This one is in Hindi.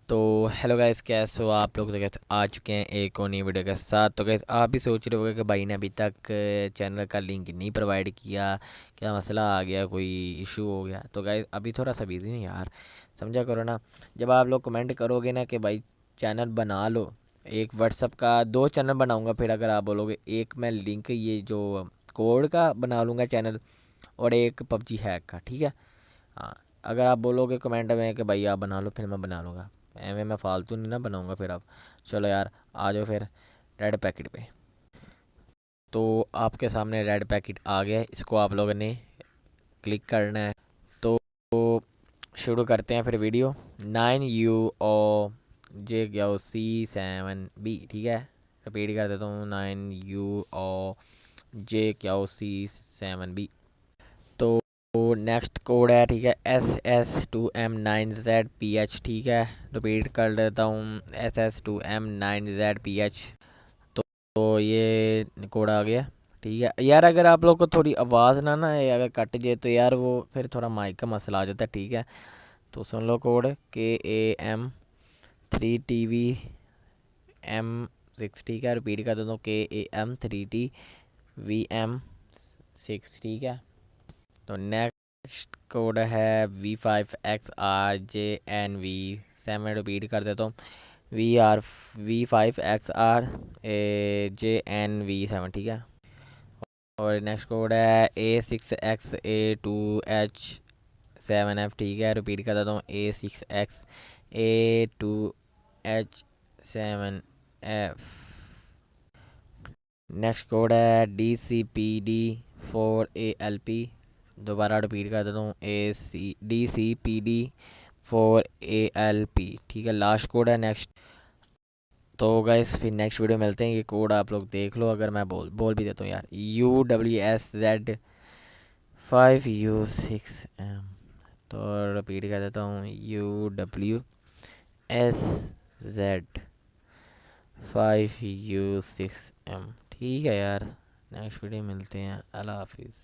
तो हेलो गाइस, कैसे हो आप लोग। तो गाइस आ चुके हैं एक और नई वीडियो के साथ। तो गाइस आप भी सोच रहे होगे कि भाई ने अभी तक चैनल का लिंक नहीं प्रोवाइड किया, क्या मसला आ गया, कोई इशू हो गया। तो गाइस अभी थोड़ा सा बिजी हूँ यार, समझा करो ना। जब आप लोग कमेंट करोगे ना कि भाई चैनल बना लो, एक व्हाट्सअप का दो चैनल बनाऊंगा, फिर अगर आप बोलोगे एक मैं लिंक ये जो कोड का बना लूँगा चैनल, और एक पबजी हैक का, ठीक है। हाँ, अगर आप बोलोगे कमेंट में कि भाई आप बना लो, फिर मैं बना लूँगा। एवं मैं फालतू नहीं ना बनाऊँगा फिर आप। चलो यार, आ जाओ फिर रेड पैकेट पे। तो आपके सामने रेड पैकेट आ गया है, इसको आप लोगों ने क्लिक करना है। तो शुरू करते हैं फिर वीडियो। 9UO JQ C7B, ठीक है। रिपीट कर देता हूँ, 9UO JQ C7B। तो नेक्स्ट कोड है, ठीक है, SS2M9ZPH, ठीक है। रिपीट कर देता हूँ, SS2M9ZPH। तो ये कोड आ गया, ठीक है यार। अगर आप लोग को थोड़ी आवाज़ ना अगर कट जाए तो यार वो फिर थोड़ा माइक का मसला आ जाता है, ठीक है। तो सुन लो कोड, KAM3TVM6, ठीक है। रिपीट कर देता हूँ, KAM3TVM6, ठीक है। तो नेक्स्ट कोड है V5XRJNV7। रिपीट कर देता हूँ, V5XRJNV7, ठीक है। और नेक्स्ट कोड है A6XA2H7F, ठीक है। रिपीट कर देता हूँ, A6XA2H7F। नेक्स्ट कोड है DCPD4ALP। दोबारा रिपीट कर देता हूँ, DCPD4ALP, ठीक है। लास्ट कोड है नेक्स्ट। तो गाइस फिर नेक्स्ट वीडियो मिलते हैं। ये कोड आप लोग देख लो, अगर मैं बोल भी देता हूँ यार, UWSZ5U6M। तो रिपीट कर देता हूँ, UWSZ5U6M, ठीक है यार। नेक्स्ट वीडियो मिलते हैं, अल्लाह हाफिज़।